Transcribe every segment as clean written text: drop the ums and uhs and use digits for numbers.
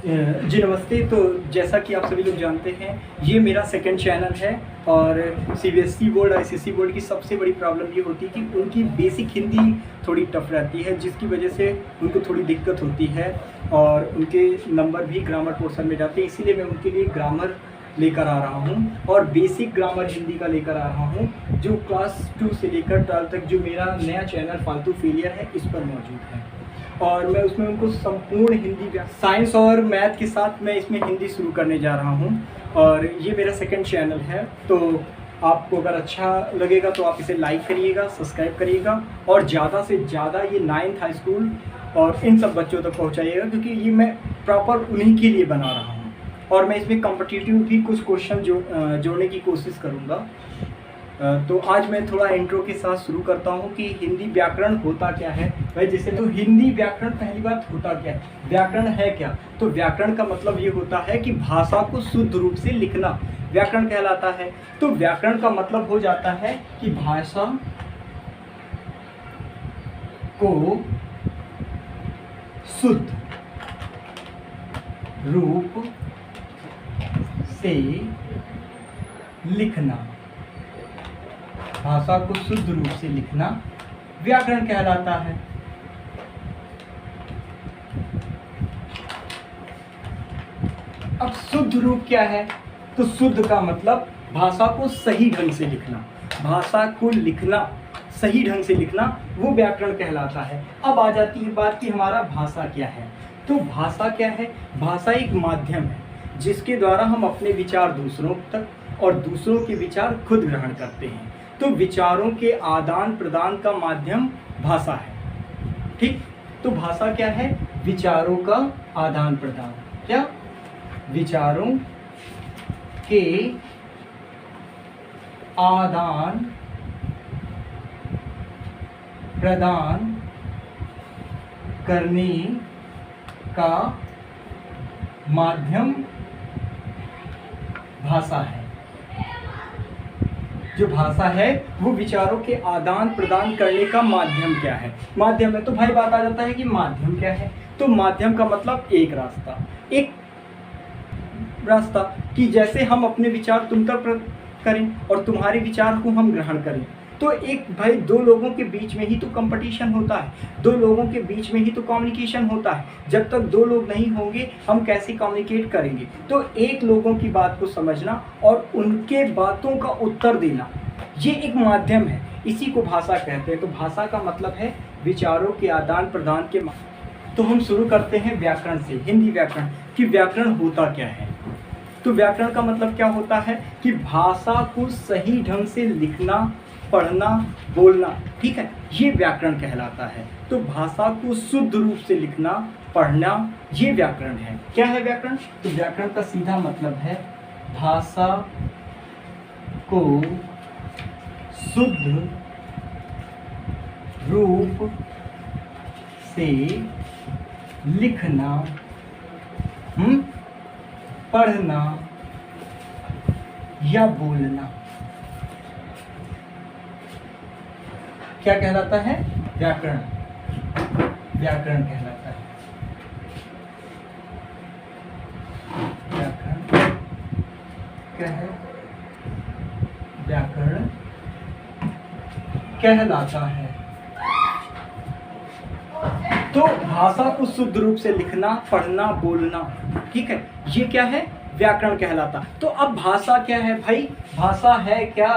जी नमस्ते। तो जैसा कि आप सभी लोग जानते हैं, ये मेरा सेकंड चैनल है और सीबीएसई बोर्ड और एसएससी बोर्ड की सबसे बड़ी प्रॉब्लम ये होती है कि उनकी बेसिक हिंदी थोड़ी टफ रहती है, जिसकी वजह से उनको थोड़ी दिक्कत होती है और उनके नंबर भी ग्रामर पोर्शन में जाते हैं। इसीलिए मैं उनके लिए ग्रामर लेकर आ रहा हूँ और बेसिक ग्रामर हिंदी का लेकर आ रहा हूँ, जो क्लास 2 से लेकर 12 तक जो मेरा नया चैनल फालतू फेलियर है इस पर मौजूद है। और मैं उसमें उनको संपूर्ण हिंदी, साइंस और मैथ के साथ मैं इसमें हिंदी शुरू करने जा रहा हूँ और ये मेरा सेकंड चैनल है। तो आपको अगर अच्छा लगेगा तो आप इसे लाइक करिएगा, सब्सक्राइब करिएगा और ज़्यादा से ज़्यादा ये 9th हाई स्कूल और इन सब बच्चों तक पहुँचाइएगा, क्योंकि ये मैं प्रॉपर उन्हीं के लिए बना रहा हूँ और मैं इसमें कॉम्पिटिटिव भी कुछ क्वेश्चन जोड़ने की कोशिश करूँगा। तो आज मैं थोड़ा इंट्रो के साथ शुरू करता हूँ कि हिंदी व्याकरण होता क्या है। भाई जैसे तो हिंदी व्याकरण, पहली बात होता क्या है, व्याकरण है क्या? तो व्याकरण का मतलब ये होता है कि भाषा को शुद्ध रूप से लिखना व्याकरण कहलाता है। तो व्याकरण का मतलब हो जाता है कि भाषा को शुद्ध रूप से लिखना, भाषा को शुद्ध रूप से लिखना व्याकरण कहलाता है। अब शुद्ध रूप क्या है? तो शुद्ध का मतलब भाषा को सही ढंग से लिखना, भाषा को लिखना, सही ढंग से लिखना, वो व्याकरण कहलाता है। अब आ जाती है बात कि हमारा भाषा क्या है। तो भाषा क्या है? भाषा एक माध्यम है जिसके द्वारा हम अपने विचार दूसरों तक और दूसरों के विचार खुद ग्रहण करते हैं। तो विचारों के आदान प्रदान का माध्यम भाषा है। ठीक, तो भाषा क्या है? विचारों का आदान प्रदान। क्या? विचारों के आदान प्रदान करने का माध्यम भाषा है। जो भाषा है वो विचारों के आदान प्रदान करने का माध्यम क्या है? माध्यम है। तो भाई बात आ जाता है कि माध्यम क्या है। तो माध्यम का मतलब एक रास्ता कि जैसे हम अपने विचार तुम तक करें और तुम्हारे विचार को हम ग्रहण करें। तो एक भाई दो लोगों के बीच में ही तो कंपटीशन होता है, दो लोगों के बीच में ही तो कम्युनिकेशन होता है। जब तक दो लोग नहीं होंगे हम कैसे कम्युनिकेट करेंगे? तो एक लोगों की बात को समझना और उनके बातों का उत्तर देना, ये एक माध्यम है। इसी को भाषा कहते हैं। तो भाषा का मतलब है विचारों के आदान प्रदान के तो हम शुरू करते हैं व्याकरण से, हिंदी व्याकरण कि व्याकरण होता क्या है। तो व्याकरण का मतलब क्या होता है कि भाषा को सही ढंग से लिखना, पढ़ना, बोलना। ठीक है, ये व्याकरण कहलाता है। तो भाषा को शुद्ध रूप से लिखना, पढ़ना, ये व्याकरण है। क्या है व्याकरण? तो व्याकरण का सीधा मतलब है भाषा को शुद्ध रूप से लिखना, पढ़ना या बोलना। क्या कहलाता है? व्याकरण। व्याकरण कहलाता है। व्याकरण क्या है? व्याकरण कहलाता है। तो भाषा को शुद्ध रूप से लिखना, पढ़ना, बोलना, ठीक है, ये क्या है? व्याकरण कहलाता। तो अब भाषा क्या है भाई? भाषा है क्या?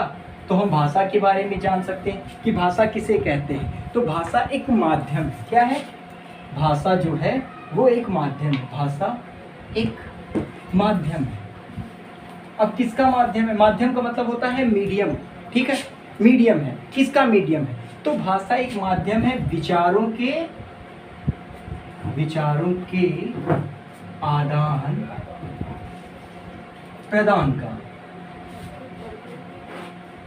तो हम भाषा के बारे में जान सकते हैं कि भाषा किसे कहते हैं। तो भाषा एक माध्यम है। क्या है? भाषा जो है वो एक माध्यम है। भाषा एक माध्यम है। अब किसका माध्यम है? माध्यम का मतलब होता है मीडियम। ठीक है, मीडियम है। किसका मीडियम है? तो भाषा एक माध्यम है विचारों के आदान प्रदान का।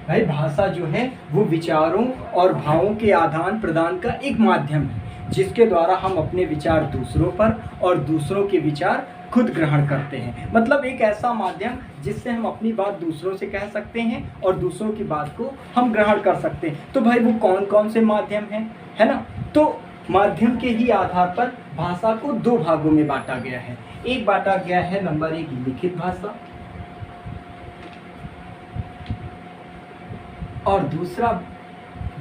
भाई भाषा जो है वो विचारों और भावों के आदान प्रदान का एक माध्यम है जिसके द्वारा हम अपने विचार दूसरों पर और दूसरों के विचार खुद ग्रहण करते हैं। मतलब एक ऐसा माध्यम जिससे हम अपनी बात दूसरों से कह सकते हैं और दूसरों की बात को हम ग्रहण कर सकते हैं। तो भाई वो कौन कौन से माध्यम हैं, है ना? तो माध्यम के ही आधार पर भाषा को दो भागों में बांटा गया है। एक बांटा गया है नंबर 1 लिखित भाषा, और दूसरा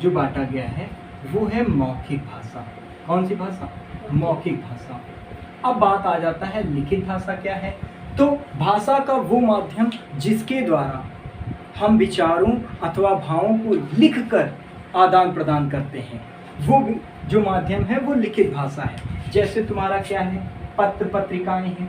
जो बांटा गया है वो है मौखिक भाषा। कौन सी भाषा? मौखिक भाषा। अब बात आ जाता है लिखित भाषा क्या है। तो भाषा का वो माध्यम जिसके द्वारा हम विचारों अथवा भावों को लिखकर आदान प्रदान करते हैं, वो जो माध्यम है वो लिखित भाषा है। जैसे तुम्हारा क्या है, पत्र पत्रिकाएं हैं,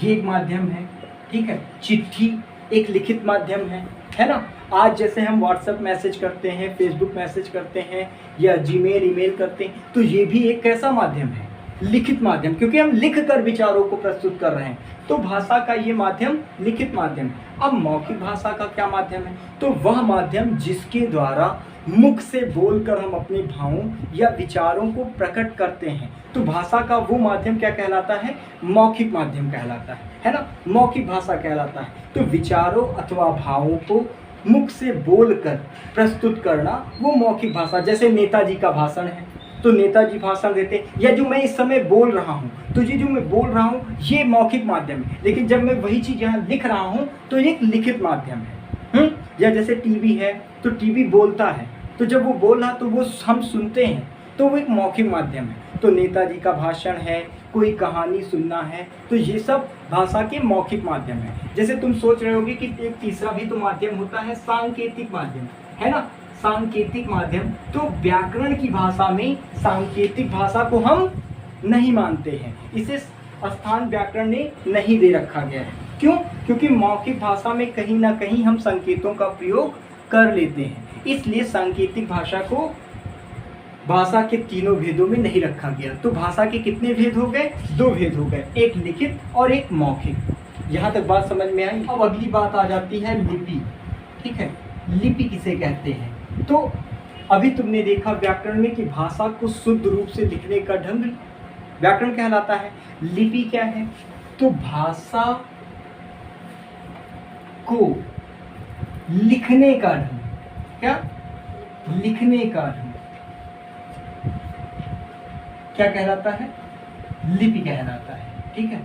ये एक माध्यम है, ठीक है। चिट्ठी एक लिखित माध्यम है ना। आज जैसे हम व्हाट्सएप मैसेज करते हैं, फेसबुक मैसेज करते हैं या जीमेल ईमेल करते हैं, तो ये भी एक कैसा माध्यम है? लिखित माध्यम, क्योंकि हम लिख कर विचारों को प्रस्तुत कर रहे हैं। तो भाषा का ये माध्यम लिखित माध्यम है। अब मौखिक भाषा का क्या माध्यम है? तो वह माध्यम जिसके द्वारा मुख से बोलकर हम अपने भावों या विचारों को प्रकट करते हैं। तो भाषा का वो माध्यम क्या कहलाता है? मौखिक माध्यम कहलाता है ना। मौखिक भाषा कहलाता है। तो विचारों अथवा भावों को मुख से बोलकर प्रस्तुत करना वो मौखिक भाषा। जैसे नेताजी का भाषण है, तो नेताजी भाषण देते हैं, या जो मैं इस समय बोल रहा हूँ, तो ये जो मैं बोल रहा हूँ ये मौखिक माध्यम है। लेकिन जब मैं वही चीज़ यहाँ लिख रहा हूँ तो ये एक लिखित माध्यम है। या जैसे टीवी है, तो टीवी बोलता है, तो जब वो बोल रहा तो वो हम सुनते हैं, तो वो एक मौखिक माध्यम है। तो नेताजी का भाषण है, कोई कहानी सुनना है, तो ये सब भाषा के मौखिक माध्यम है। जैसे तुम सोच रहे होगे कि एक तीसरा भी तो माध्यम होता है, सांकेतिक माध्यम, है ना। सांकेतिक माध्यम, तो व्याकरण की भाषा में सांकेतिक भाषा को हम नहीं मानते हैं, इसे स्थान व्याकरण ने नहीं दे रखा गया है। क्यों? क्योंकि मौखिक भाषा में कहीं ना कहीं हम संकेतों का प्रयोग कर लेते हैं, इसलिए सांकेतिक भाषा को भाषा के तीनों भेदों में नहीं रखा गया। तो भाषा के कितने भेद हो गए? 2 भेद हो गए, एक लिखित और एक मौखिक। यहाँ तक बात समझ में आई। अब अगली बात आ जाती है लिपि, ठीक है। लिपि किसे कहते हैं? तो अभी तुमने देखा व्याकरण में कि भाषा को शुद्ध रूप से लिखने का ढंग व्याकरण कहलाता है। लिपि क्या है? तो भाषा को लिखने का ढंग, क्या? लिखने का ढंग क्या कहलाता है? लिपि कहलाता है, ठीक है।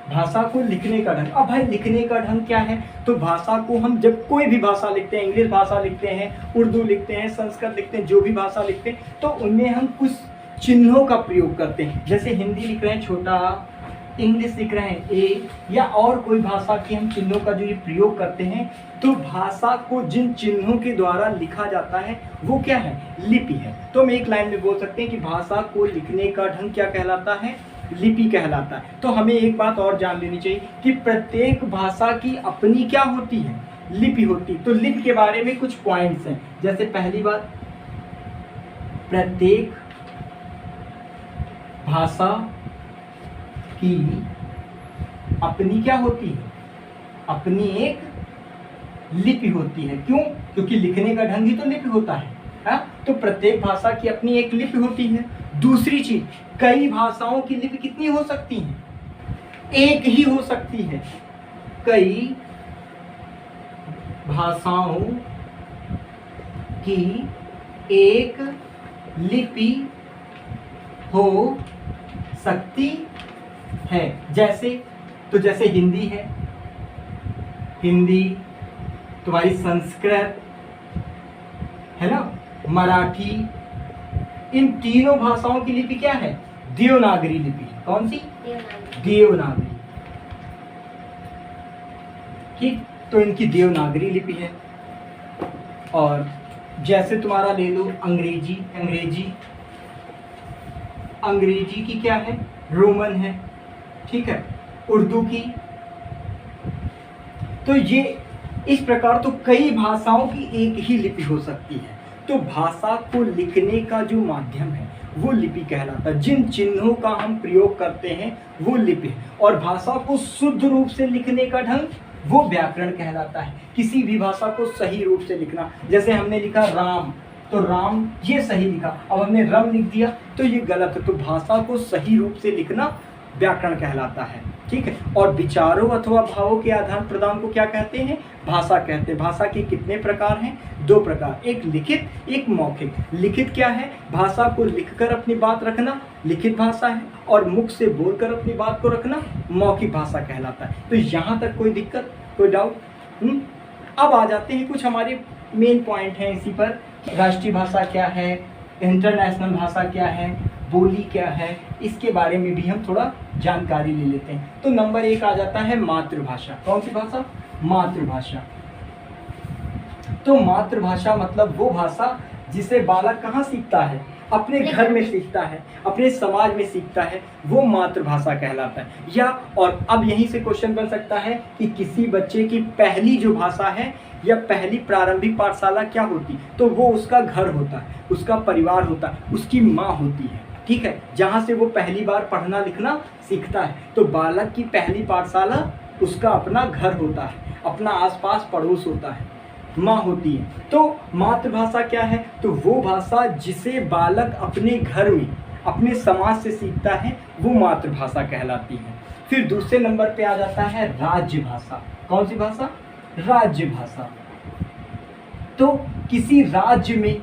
भाषा को लिखने का ढंग। अब भाई लिखने का ढंग क्या है? तो भाषा को हम जब कोई भी भाषा लिखते हैं, इंग्लिश भाषा लिखते हैं, उर्दू लिखते हैं, संस्कृत लिखते हैं, जो भी भाषा लिखते हैं, तो उनमें हम कुछ चिन्हों का प्रयोग करते हैं। जैसे हिंदी लिख रहे हैं छोटा, इंग्लिश लिख रहे हैं ए, या और कोई भाषा की हम चिन्हों का जो ये प्रयोग करते हैं, तो भाषा को जिन चिन्हों के द्वारा लिखा जाता है वो क्या है? लिपि है। तो हम एक लाइन में बोल सकते हैं कि भाषा को लिखने का ढंग क्या कहलाता है? लिपि कहलाता है। तो हमें एक बात और जान लेनी चाहिए कि प्रत्येक भाषा की अपनी क्या होती है? लिपि होती। तो लिपि के बारे में कुछ पॉइंट्स हैं। जैसे पहली बात, प्रत्येक भाषा की अपनी क्या होती है? अपनी एक लिपि होती है। क्यों? क्योंकि लिखने का ढंग ही तो लिपि होता है। तो प्रत्येक भाषा की अपनी एक लिपि होती है। दूसरी चीज, कई भाषाओं की लिपि कितनी हो सकती है? एक ही हो सकती है। कई भाषाओं की एक लिपि हो सकती है। जैसे हिंदी है, हिंदी, तुम्हारी संस्कृत है ना, मराठी, इन तीनों भाषाओं की लिपि क्या है? देवनागरी लिपि। कौन सी? देवनागरी। ठीक, तो इनकी देवनागरी लिपि है। और जैसे तुम्हारा ले लो अंग्रेजी, अंग्रेजी की क्या है? रोमन है, ठीक है। उर्दू की, तो ये इस प्रकार तो कई भाषाओं की एक ही लिपि हो सकती है। तो भाषा को लिखने का जो माध्यम है वो लिपि कहलाता है। जिन चिन्हों का हम प्रयोग करते हैं वो लिपि है। और भाषा को शुद्ध रूप से लिखने का ढंग वो व्याकरण कहलाता है। किसी भी भाषा को सही रूप से लिखना, जैसे हमने लिखा राम, तो राम ये सही लिखा, अब हमने रम लिख दिया तो ये गलत है। तो भाषा को सही रूप से लिखना व्याकरण कहलाता है। ठीक है, और विचारों अथवा भावों के आदान प्रदान को क्या कहते हैं? भाषा कहते हैं। भाषा के कितने प्रकार हैं? 2 प्रकार, एक लिखित, एक मौखिक। लिखित क्या है? भाषा को लिखकर अपनी बात रखना, लिखित भाषा है, और मुख से बोलकर अपनी बात को रखना मौखिक भाषा कहलाता है। तो यहाँ तक कोई दिक्कत, कोई डाउट? अब आ जाते हैं कुछ हमारे मेन पॉइंट हैं इसी पर। राष्ट्रीय भाषा क्या है, इंटरनेशनल भाषा क्या है, बोली क्या है, इसके बारे में भी हम थोड़ा जानकारी ले लेते हैं। तो नंबर 1 आ जाता है मातृभाषा। कौन सी भाषा? मातृभाषा। तो मातृभाषा मतलब वो भाषा जिसे बालक कहाँ सीखता है? अपने घर में सीखता है, अपने समाज में सीखता है, वो मातृभाषा कहलाता है। या और अब यहीं से क्वेश्चन बन सकता है कि किसी बच्चे की पहली जो भाषा है या पहली प्रारंभिक पाठशाला क्या होती? तो वो उसका घर होता है, उसका परिवार होता है, उसकी माँ होती है। ठीक है, जहाँ से वो पहली बार पढ़ना लिखना सीखता है। तो बालक की पहली पाठशाला उसका अपना घर होता है, अपना आसपास पड़ोस होता है, माँ होती है। तो मातृभाषा क्या है? तो वो भाषा जिसे बालक अपने घर में, अपने समाज से सीखता है, वो मातृभाषा कहलाती है। फिर दूसरे नंबर पे आ जाता है राज्य भाषा। कौन सी भाषा? राज्य भाषा। तो किसी राज्य में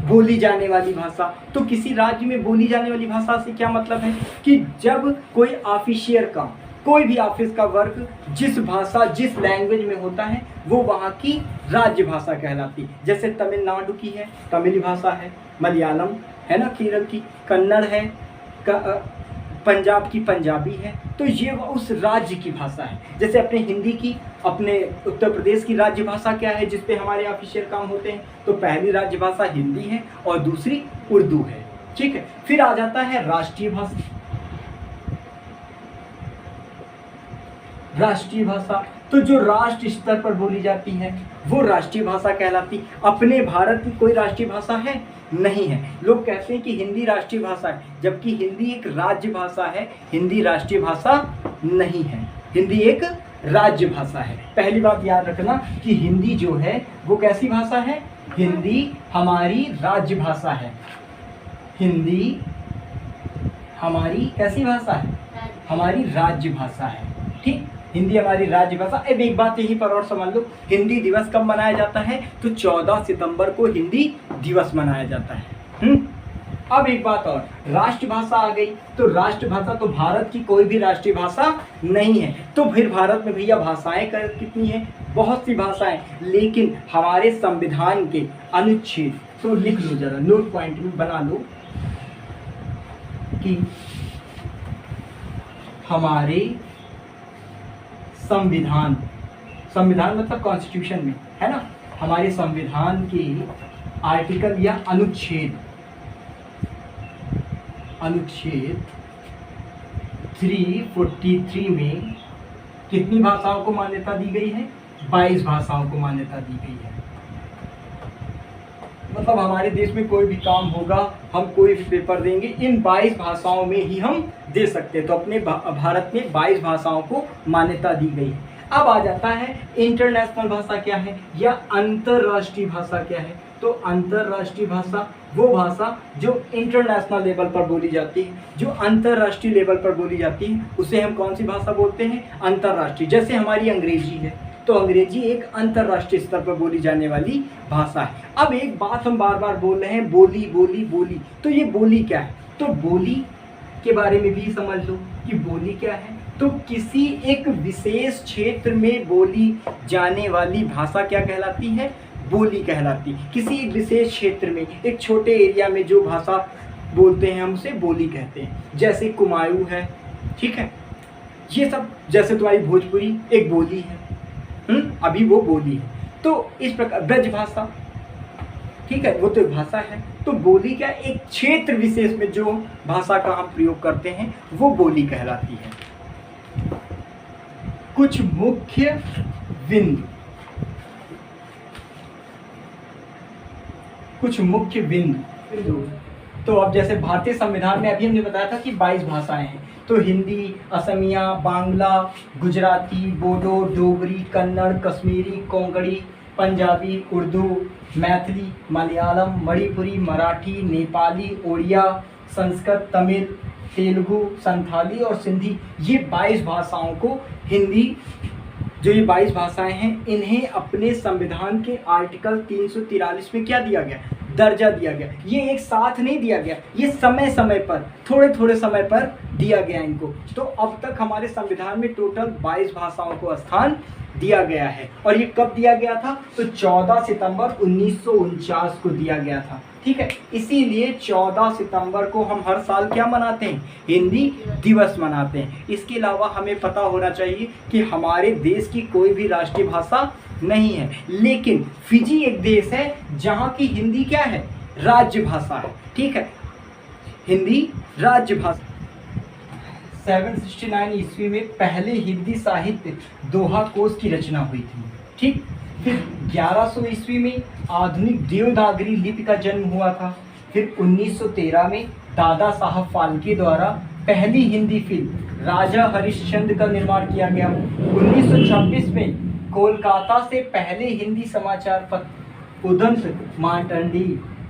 बोली जाने वाली भाषा। तो किसी राज्य में बोली जाने वाली भाषा से क्या मतलब है कि जब कोई ऑफिशियल काम, कोई भी ऑफिस का वर्क जिस भाषा, जिस लैंग्वेज में होता है, वो वहाँ की राज्य भाषा कहलाती है। जैसे तमिलनाडु की है तमिल भाषा है, मलयालम है ना केरल की, कन्नड़ है, पंजाब की पंजाबी है। तो ये उस राज्य की भाषा है। जैसे अपने हिंदी की, अपने उत्तर प्रदेश की राज्य भाषा क्या है जिस पे हमारे ऑफिशियल काम होते हैं? तो पहली राज्य भाषा हिंदी है और दूसरी उर्दू है। ठीक है, फिर आ जाता है राष्ट्रीय भाषा। राष्ट्रीय भाषा तो जो राष्ट्र स्तर पर बोली जाती है वो राष्ट्रीय भाषा कहलाती। अपने भारत की कोई राष्ट्रीय भाषा है? नहीं है। लोग कहते हैं कि हिंदी राष्ट्रीय भाषा है, जबकि हिंदी एक राज्य भाषा है, हिंदी राष्ट्रीय भाषा नहीं है, हिंदी एक राज्य भाषा है। पहली बात याद रखना कि हिंदी जो है वो कैसी भाषा है? हिंदी हमारी राज्य भाषा है। हिंदी हमारी कैसी भाषा है? हमारी राज्य भाषा है। ठीक, हिंदी हमारी राज्य भाषा। अब एक बात यहीं पर और समझ लो, हिंदी दिवस कब मनाया जाता है? तो 14 सितंबर को हिंदी दिवस मनाया जाता है। अब एक बात और, राष्ट्रभाषा आ गई। तो राष्ट्रभाषा तो भारत की कोई भी राष्ट्रीय भाषा नहीं है। तो फिर भारत में भैया भाषाएं कितनी हैं? बहुत सी भाषाएं, लेकिन हमारे संविधान के अनुच्छेद, तो लिख लो जरा, नोट पॉइंट में बना लो कि हमारे संविधान, संविधान मतलब कॉन्स्टिट्यूशन में है ना, हमारे संविधान के आर्टिकल या अनुच्छेद 343 में कितनी भाषाओं को मान्यता दी गई है? 22 भाषाओं को मान्यता दी गई है। मतलब हमारे देश में कोई भी काम होगा, हम कोई भी पेपर देंगे, इन 22 भाषाओं में ही हम दे सकते हैं। तो अपने भारत में 22 भाषाओं को मान्यता दी गई है। अब आ जाता है इंटरनेशनल भाषा क्या है या अंतर्राष्ट्रीय भाषा क्या है? तो अंतर्राष्ट्रीय भाषा वो भाषा जो इंटरनेशनल लेवल पर बोली जाती है, जो अंतर्राष्ट्रीय लेवल पर बोली जाती है, उसे हम कौन सी भाषा बोलते हैं? अंतर्राष्ट्रीय। जैसे हमारी अंग्रेजी है, तो अंग्रेजी एक अंतर्राष्ट्रीय स्तर पर बोली जाने वाली भाषा है। अब एक बात हम बार बार बोल रहे हैं, बोली बोली बोली। तो ये बोली क्या है? तो बोली के बारे में भी समझ लो कि बोली क्या है। तो किसी एक विशेष क्षेत्र में बोली जाने वाली भाषा क्या कहलाती है? बोली कहलाती। किसी एक विशेष क्षेत्र में, एक छोटे एरिया में जो भाषा बोलते हैं हम उसे बोली कहते हैं। जैसे कुमाऊँ है, ठीक है, ये सब, जैसे तुम्हारी भोजपुरी एक बोली है, अभी वो बोली है। तो इस प्रकार ब्रज भाषा, ठीक है, वो तो भाषा है। तो बोली क्या? एक क्षेत्र विशेष में जो भाषा का हम प्रयोग करते हैं वो बोली कहलाती है। कुछ मुख्य बिंदु, कुछ मुख्य बिंदु। तो अब जैसे भारतीय संविधान में अभी हमने बताया था कि 22 भाषाएं हैं। तो हिंदी, असमिया, बांग्ला, गुजराती, बोडो, डोगरी, कन्नड़, कश्मीरी, कोंकणी, पंजाबी, उर्दू, मैथिली, मलयालम, मणिपुरी, मराठी, नेपाली, ओडिया, संस्कृत, तमिल, तेलुगु, संथाली और सिंधी, ये 22 भाषाओं को हिंदी, जो ये 22 भाषाएं हैं, इन्हें अपने संविधान के आर्टिकल 343 में क्या दिया गया, दर्जा दिया गया। ये एक साथ नहीं दिया गया, ये समय समय पर, थोड़े थोड़े समय पर दिया गया इनको। तो अब तक हमारे संविधान में टोटल 22 भाषाओं को स्थान दिया गया है। और ये कब दिया गया था, तो 14 सितंबर 1949 को दिया गया था। ठीक है, इसीलिए 14 सितंबर को हम हर साल क्या मनाते हैं, हिंदी दिवस मनाते हैं। इसके अलावा हमें पता होना चाहिए कि हमारे देश की कोई भी राष्ट्रीय भाषा नहीं है, लेकिन फिजी एक देश है जहाँ की हिंदी क्या है, राज्य भाषा है। ठीक है, हिंदी राज्य भाषा। 769 ईस्वी में पहले हिंदी साहित्य दोहा कोश की रचना हुई थी। ठीक, फिर 1100 ईस्वी में आधुनिक देवनागरी लिपि का जन्म हुआ था। फिर 1913 में दादा साहब फाल्के द्वारा पहली हिंदी फिल्म राजा हरिश्चंद्र का निर्माण किया गया। 1926 में कोलकाता से पहले हिंदी समाचार पत्र उदंत मार्तंडी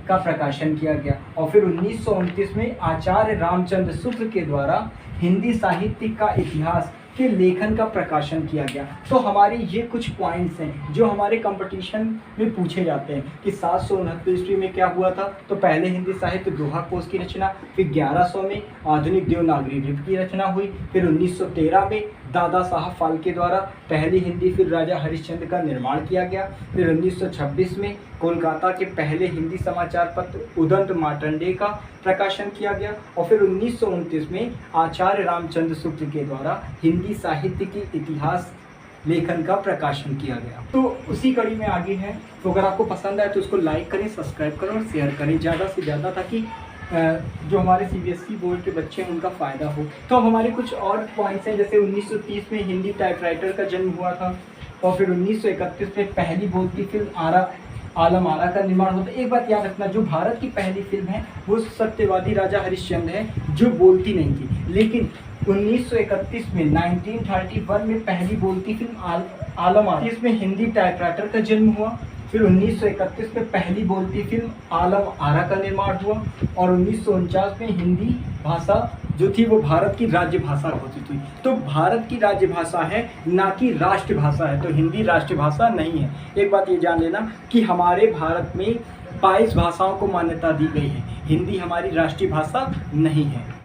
का प्रकाशन किया गया। और फिर 1929 में आचार्य रामचंद्र शुक्ल के द्वारा हिंदी साहित्य का इतिहास के लेखन का प्रकाशन किया गया। तो हमारे ये कुछ पॉइंट्स हैं जो हमारे कंपटीशन में पूछे जाते हैं कि 769 ईस्वी में क्या हुआ था, तो पहले हिंदी साहित्य दोहा कोश की रचना, फिर 1100 में आधुनिक देवनागरी लिपि की रचना हुई, फिर 1913 में दादा साहब फाल्के द्वारा पहली हिंदी फिल्म राजा हरिश्चंद्र का निर्माण किया गया, फिर 1926 में कोलकाता के पहले हिंदी समाचार पत्र उदंत मार्तंडे का प्रकाशन किया गया, और फिर 1929 में आचार्य रामचंद्र शुक्ल के द्वारा हिंदी साहित्य के इतिहास लेखन का प्रकाशन किया गया। तो उसी कड़ी में आगे है। तो अगर आपको पसंद आए तो उसको लाइक करें, सब्सक्राइब करें और शेयर करें ज़्यादा से ज़्यादा, ताकि जो हमारे सीबीएसई बोर्ड के बच्चे हैं उनका फ़ायदा हो। तो हमारे कुछ और पॉइंट्स हैं, जैसे 1930 में हिंदी टाइपराइटर का जन्म हुआ था, और फिर 1931 में पहली बोलती फिल्म आलम आरा का निर्माण होता है। एक बात याद रखना, जो भारत की पहली फिल्म है वो सत्यवादी राजा हरिश्चंद्र है, जो बोलती नहीं थी। लेकिन 1931 में 1931 में पहली बोलती फिल्म आलम आरा, इसमें हिंदी टाइपराइटर का जन्म हुआ। फिर 1931 में पहली बोलती फिल्म आलम आरा का निर्माण हुआ, और 1949 में हिंदी भाषा जो थी वो भारत की राज्य भाषा घोषित हुई। तो भारत की राज्य भाषा है, ना कि राष्ट्रभाषा है, तो हिंदी राष्ट्रभाषा नहीं है। एक बात ये जान लेना कि हमारे भारत में 22 भाषाओं को मान्यता दी गई है, हिंदी हमारी राष्ट्रीय भाषा नहीं है।